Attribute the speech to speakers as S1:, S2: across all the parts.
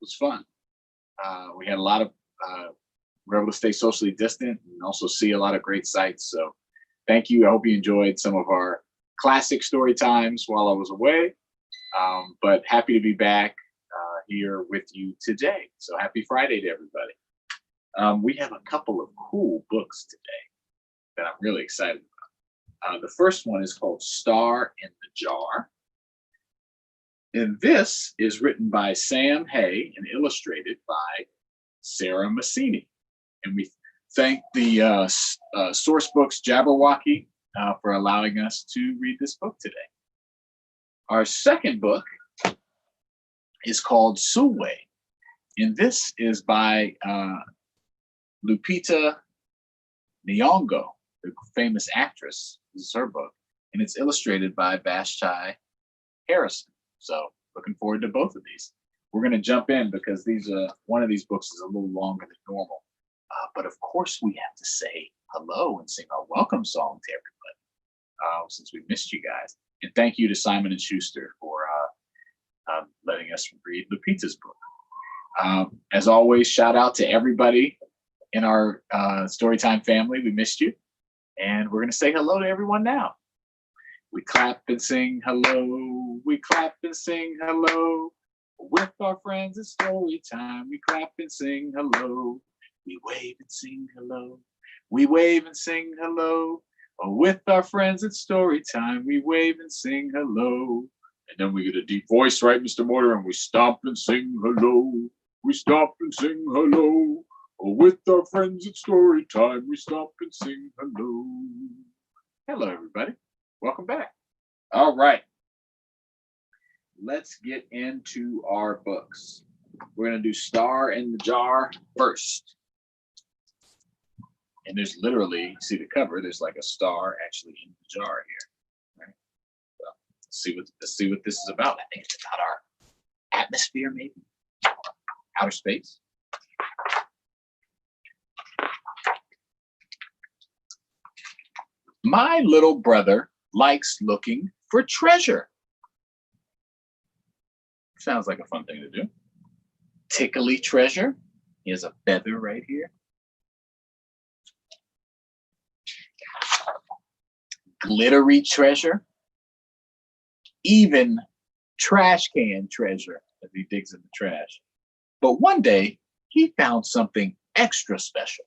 S1: was fun. We had a lot of, we were able to stay socially distant and also see a lot of great sights. So thank you. I hope you enjoyed some of our classic story times while I was away. But happy to be back here with you today. So happy Friday to everybody. We have a couple of cool books today that I'm really excited about. The first one is called Star in the Jar. And this is written by Sam Hay and illustrated by Sarah Massini. And we thank the Sourcebooks Jabberwocky for allowing us to read this book today. Our second book is called Soulway. And this is by Lupita Nyong'o, the famous actress. This is her book. And it's illustrated by Vashti Harrison. So looking forward to both of these. We're going to jump in because one of these books is a little longer than normal. But of course, we have to say hello and sing our welcome song to everybody since we missed you guys. And thank you to Simon & Schuster for letting us read Lupita's book. As always, shout out to everybody in our Storytime family. We missed you. And we're going to say hello to everyone now. We clap and sing hello. We clap and sing hello. With our friends, it's story time. We clap and sing hello. We wave and sing hello. We wave and sing hello. With our friends, it's story time. We wave and sing hello. And then we get a deep voice, right, Mr. Mortar? And we stomp and sing hello. We stomp and sing hello. With our friends, it's story time. We stomp and sing hello. Hello, everybody. Welcome back. All right. Let's get into our books. We're going to do Star in the Jar first. And there's literally, see the cover, there's like a star actually in the jar here. Right? So let's see what this is about. I think it's about our atmosphere, maybe. Outer space. My little brother likes looking for treasure. Sounds like a fun thing to do. Tickly treasure. He has a feather right here. Glittery treasure. Even trash can treasure as he digs in the trash. But one day he found something extra special.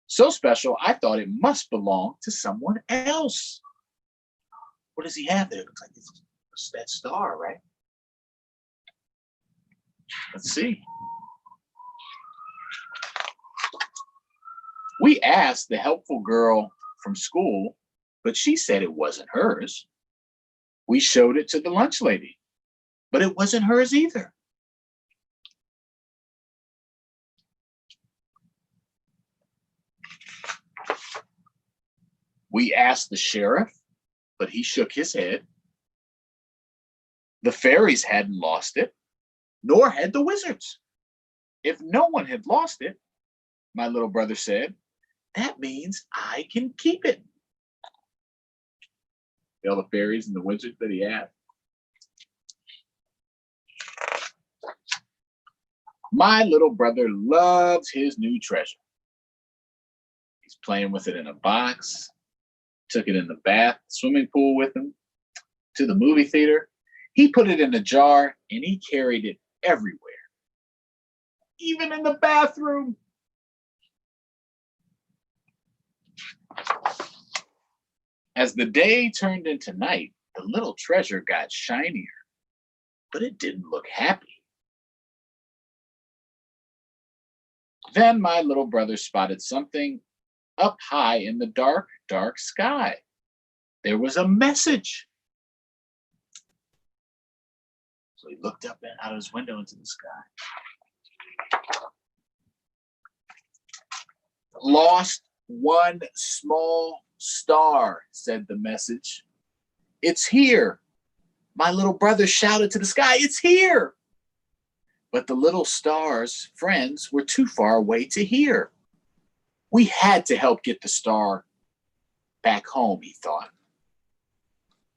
S1: So special, I thought it must belong to someone else. What does he have there? It looks like it's that star, right? Let's see. We asked the helpful girl from school, but she said it wasn't hers. We showed it to the lunch lady, but it wasn't hers either. We asked the sheriff, but he shook his head. The fairies hadn't lost it, nor had the wizards. If no one had lost it, my little brother said, that means I can keep it. All the fairies and the wizards that he had. My little brother loves his new treasure. He's playing with it in a box, took it in the swimming pool with him, to the movie theater. He put it in a jar and he carried it everywhere, even in the bathroom. As the day turned into night, the little treasure got shinier, but it didn't look happy. Then my little brother spotted something up high in the dark, dark sky. There was a message. So he looked up out of his window into the sky. Lost one small star, said the message. It's here. My little brother shouted to the sky, it's here. But the little star's friends were too far away to hear. We had to help get the star back home, he thought.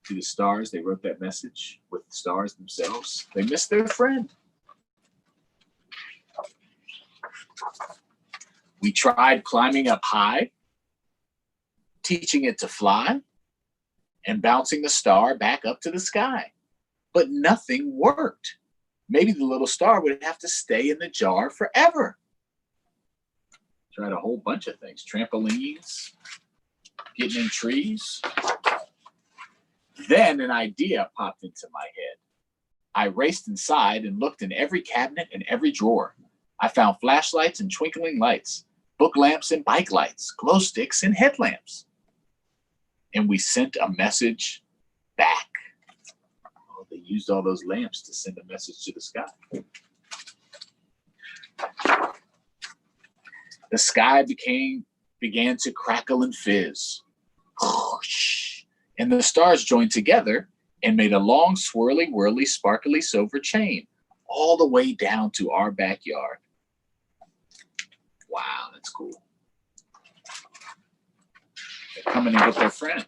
S1: To the stars, they wrote that message with the stars themselves. They missed their friend. We tried climbing up high, teaching it to fly, and bouncing the star back up to the sky. But nothing worked. Maybe the little star would have to stay in the jar forever. Tried a whole bunch of things. Trampolines, getting in trees. Then an idea popped into my head. I raced inside and looked in every cabinet and every drawer. I found flashlights and twinkling lights, book lamps and bike lights, glow sticks and headlamps. And we sent a message back. Oh, they used all those lamps to send a message to the sky. The sky began to crackle and fizz. And the stars joined together and made a long, swirly, whirly, sparkly silver chain all the way down to our backyard. Wow, that's cool. They're coming to get their friend.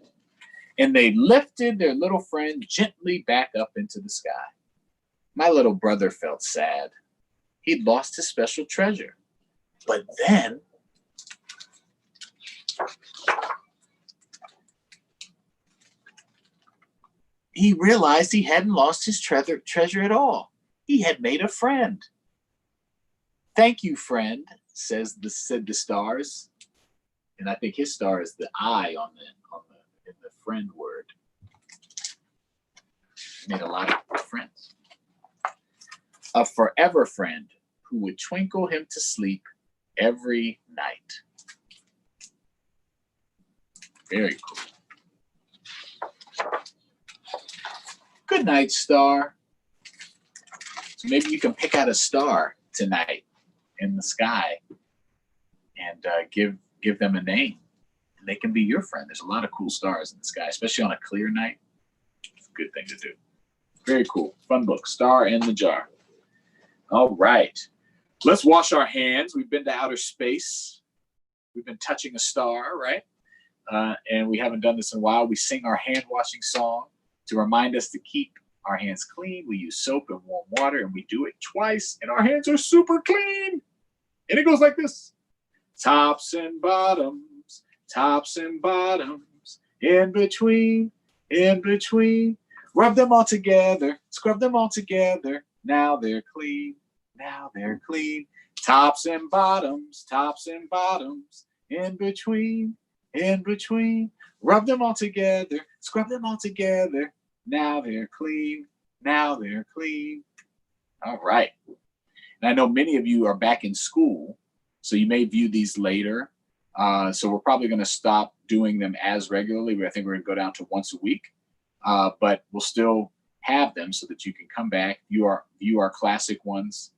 S1: And they lifted their little friend gently back up into the sky. My little brother felt sad. He'd lost his special treasure. But then he realized he hadn't lost his treasure at all. He had made a friend. Thank you, friend, said the stars. And I think his star is the I in the friend word. He made a lot of friends. A forever friend who would twinkle him to sleep every night. Very cool. Good night, star. So maybe you can pick out a star tonight in the sky and give them a name. And they can be your friend. There's a lot of cool stars in the sky, especially on a clear night. It's a good thing to do. Very cool. Fun book, Star in the Jar. All right. Let's wash our hands. We've been to outer space. We've been touching a star, right? And we haven't done this in a while. We sing our hand washing song to remind us to keep our hands clean. We use soap and warm water, and we do it twice, and our hands are super clean. And it goes like this. Tops and bottoms, in between. Rub them all together, scrub them all together. Now they're clean. Tops and bottoms, in between. Rub them all together, scrub them all together. Now they're clean. All right. And I know many of you are back in school, so you may view these later. So we're probably going to stop doing them as regularly. I think we're going to go down to once a week, but we'll still have them so that you can come back, view our classic ones,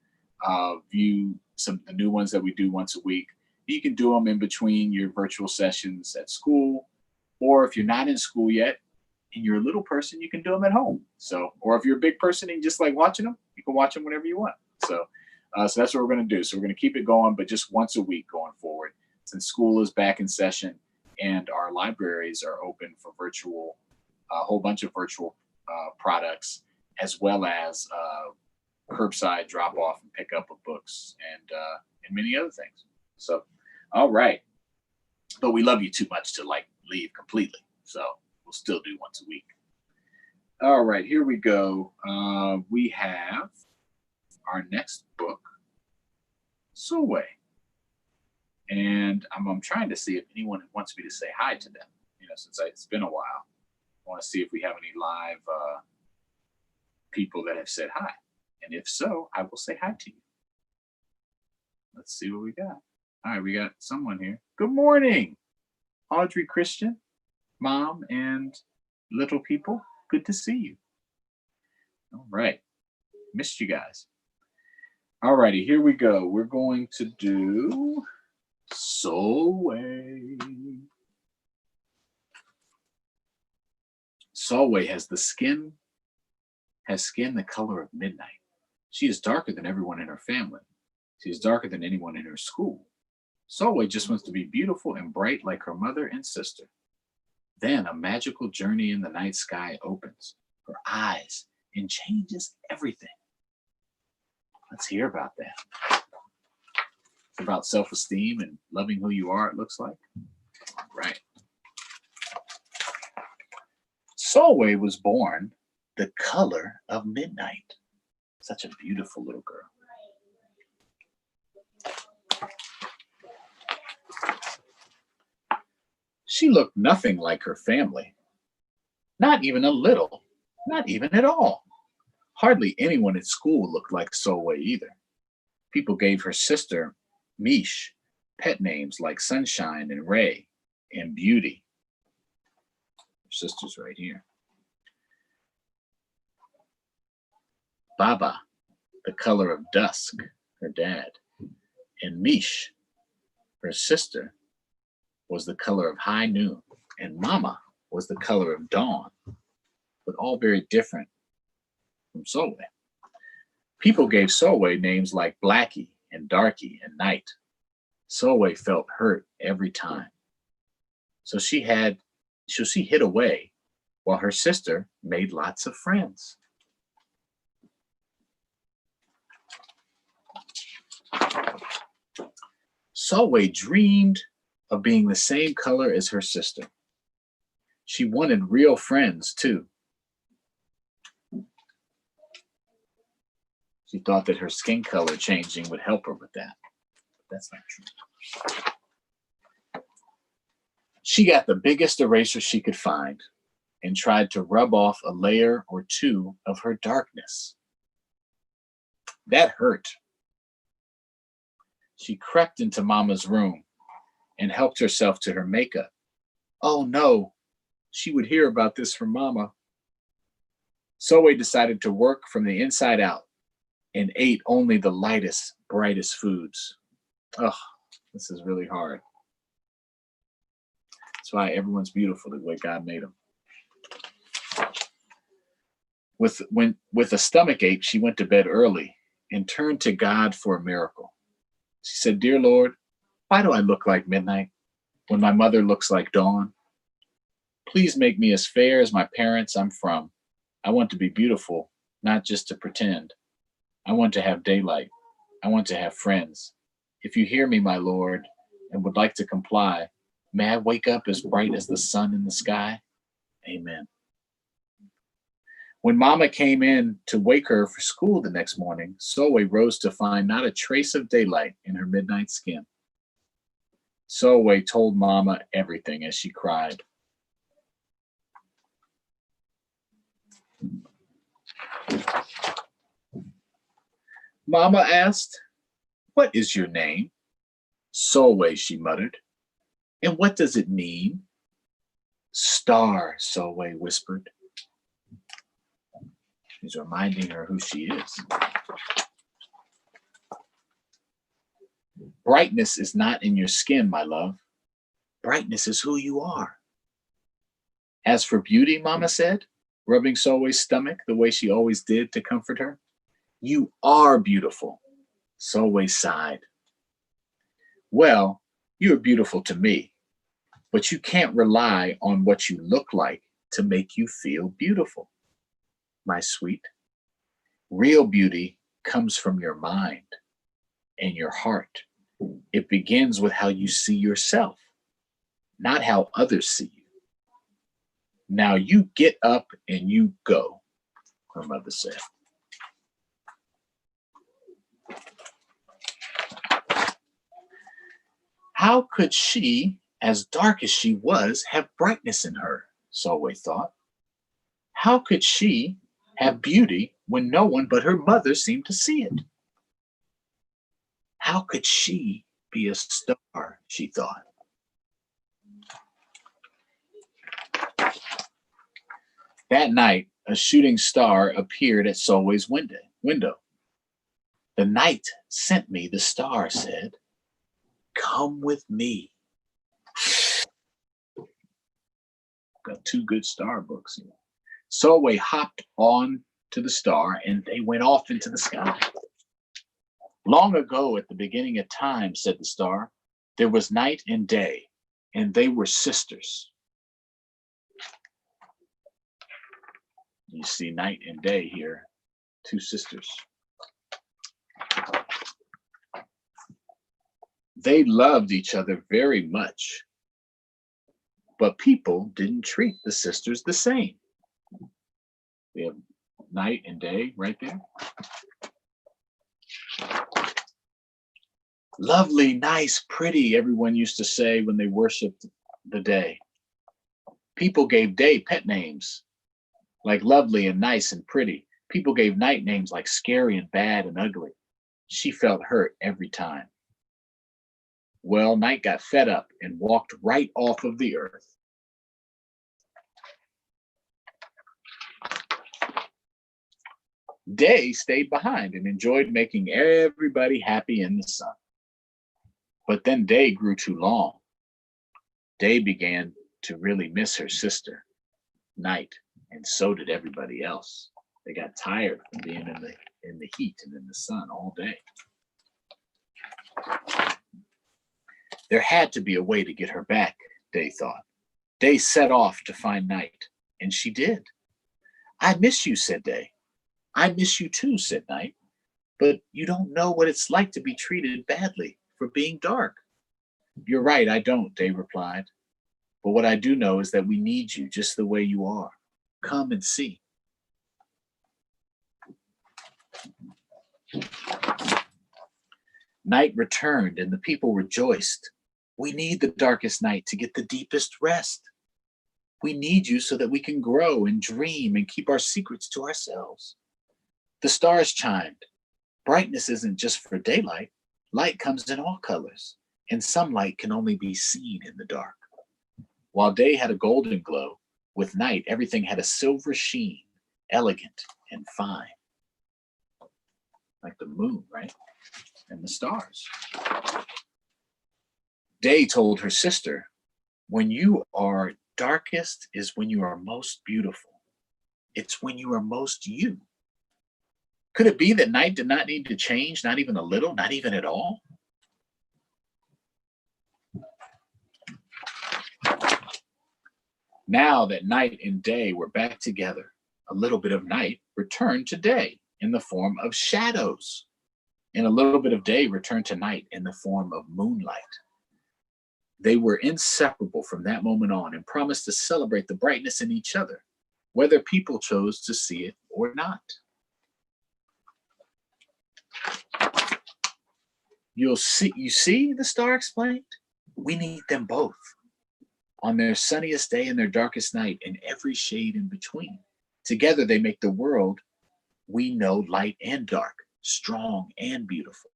S1: view some of the new ones that we do once a week. You can do them in between your virtual sessions at school, or if you're not in school yet and you're a little person, you can do them at home. So, or if you're a big person and you just like watching them, you can watch them whenever you want. So that's what we're going to do. So we're going to keep it going, but just once a week going forward, since school is back in session and our libraries are open for virtual, a whole bunch of virtual products, as well as curbside drop off and pick up of books and many other things. So, all right. But we love you too much to like leave completely. So we'll still do once a week. All right, here we go. We have our next book, Soulway. And I'm trying to see if anyone wants me to say hi to them, since it's been a while. I want to see if we have any live people that have said hi. And if so, I will say hi to you. Let's see what we got. All right, we got someone here. Good morning, Audrey Christian, Mom, and little people. Good to see you. All right. Missed you guys. All righty, here we go. We're going to do Soulway. Soulway has skin the color of midnight. She is darker than everyone in her family. She is darker than anyone in her school. Soulway just wants to be beautiful and bright like her mother and sister. Then a magical journey in the night sky opens her eyes and changes everything. Let's hear about that. about self-esteem and loving who you are, it looks like. Right. Soulway was born the color of midnight. Such a beautiful little girl. She looked nothing like her family. Not even a little. Not even at all. Hardly anyone at school looked like Soulway either. People gave her sister, Mish, pet names like Sunshine and Ray and Beauty. Her sister's right here. Baba, the color of dusk, her dad. And Mish, her sister, was the color of high noon. And Mama was the color of dawn, but all very different from Soulway. People gave Soulway names like Blackie and Darky and Night. Soulway felt hurt every time. So she hid away while her sister made lots of friends. Soulway dreamed of being the same color as her sister. She wanted real friends too. She thought that her skin color changing would help her with that. But that's not true. She got the biggest eraser she could find and tried to rub off a layer or two of her darkness. That hurt. She crept into Mama's room and helped herself to her makeup. Oh no, she would hear about this from Mama. Soulway decided to work from the inside out and ate only the lightest, brightest foods. Oh, this is really hard. That's why everyone's beautiful the way God made them. With a stomach ache, she went to bed early and turned to God for a miracle. She said, "Dear Lord, why do I look like midnight when my mother looks like dawn? Please make me as fair as my parents I'm from. I want to be beautiful, not just to pretend. I want to have daylight. I want to have friends. If you hear me, my Lord, and would like to comply, may I wake up as bright as the sun in the sky? Amen." When Mama came in to wake her for school the next morning, Soulway rose to find not a trace of daylight in her midnight skin. Soulway told Mama everything as she cried. Mama asked, "What is your name?" "Soulway," she muttered. "And what does it mean?" "Star," Soulway whispered. He's reminding her who she is. Brightness is not in your skin, my love. Brightness is who you are. As for beauty, Mama said, rubbing Soulway's stomach the way she always did to comfort her, you are beautiful. Soulway sighed. Well, you are beautiful to me, but you can't rely on what you look like to make you feel beautiful, my sweet. Real beauty comes from your mind and your heart. It begins with how you see yourself, not how others see you. Now you get up and you go, her mother said. How could she, as dark as she was, have brightness in her? Soulway thought. How could she have beauty when no one but her mother seemed to see it? How could she be a star, she thought. That night, a shooting star appeared at Soulway's window. The night sent me the star, said. Come with me. Got two good star books. Soulway hopped on to the star and they went off into the sky. Long ago, at the beginning of time, said the star, there was night and day, and they were sisters. You see night and day here, two sisters. They loved each other very much, but people didn't treat the sisters the same. We have night and day right there. Lovely, nice, pretty, everyone used to say when they worshiped the day. People gave day pet names like lovely and nice and pretty. People gave night names like scary and bad and ugly. She felt hurt every time. Well, night got fed up and walked right off of the earth. Day stayed behind and enjoyed making everybody happy in the sun. But then day grew too long. Day began to really miss her sister, Night, and so did everybody else. They got tired from being in the heat and in the sun all day. There had to be a way to get her back, Day thought. Day set off to find Night, and she did. I miss you, said Day. I miss you too, said Night. But you don't know what it's like to be treated badly for being dark. You're right, I don't, Day replied. But what I do know is that we need you just the way you are. Come and see. Night returned and the people rejoiced. We need the darkest night to get the deepest rest. We need you so that we can grow and dream and keep our secrets to ourselves. The stars chimed. Brightness isn't just for daylight. Light comes in all colors, and some light can only be seen in the dark. While day had a golden glow, with night everything had a silver sheen, elegant and fine. Like the moon, right? And the stars. Day told her sister, when you are darkest is when you are most beautiful. It's when you are most you. Could it be that night did not need to change, not even a little, not even at all? Now that night and day were back together, a little bit of night returned to day in the form of shadows, and a little bit of day returned to night in the form of moonlight. They were inseparable from that moment on and promised to celebrate the brightness in each other, whether people chose to see it or not. You see, the star explained, we need them both. On their sunniest day and their darkest night, and every shade in between. Together they make the world we know light and dark, strong and beautiful.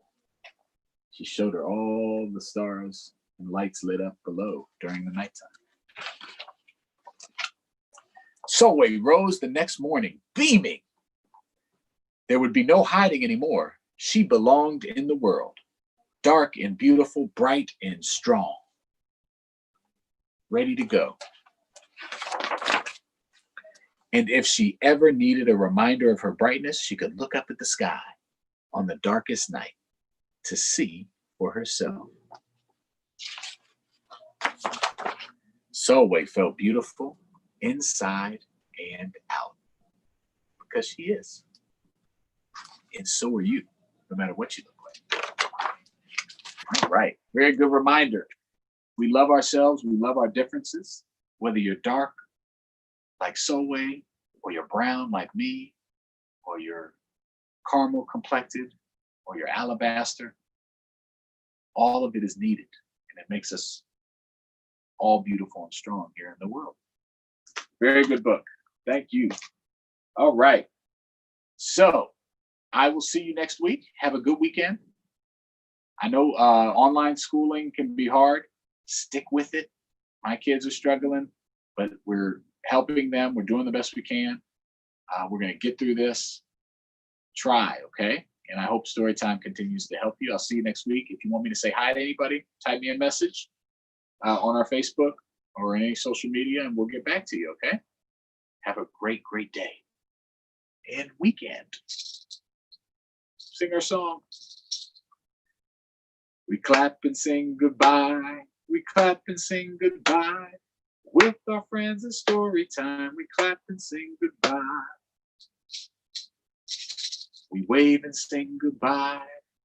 S1: She showed her all the stars and lights lit up below during the nighttime. Soulway rose the next morning, beaming. There would be no hiding anymore. She belonged in the world, dark and beautiful, bright and strong. Ready to go. And if she ever needed a reminder of her brightness, she could look up at the sky on the darkest night to see for herself. Soulway felt beautiful inside and out because she is. And so are you, no matter what you look like. All right, very good reminder. We love ourselves, we love our differences, whether you're dark like Soulway, or you're brown like me, or you're caramel complected, or you're alabaster. All of it is needed, and it makes us all beautiful and strong here in the world. Very good book. Thank you. All right. So I will see you next week. Have a good weekend. I know online schooling can be hard. Stick with it. My kids are struggling, but we're helping them. We're doing the best we can. We're going to get through this. Try, okay? And I hope Storytime continues to help you. I'll see you next week. If you want me to say hi to anybody, type me a message on our Facebook or any social media, and we'll get back to you, okay? Have a great, great day and weekend. Sing our song. We clap and sing goodbye. We clap and sing goodbye. With our friends in Storytime, we clap and sing goodbye. We wave and sing goodbye.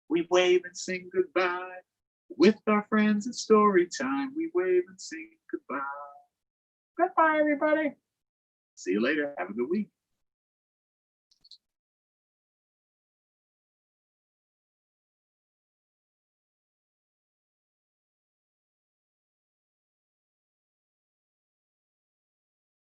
S1: We wave and sing goodbye. With our friends at Storytime, we wave and sing goodbye. Goodbye, everybody. See you later. Have a good week.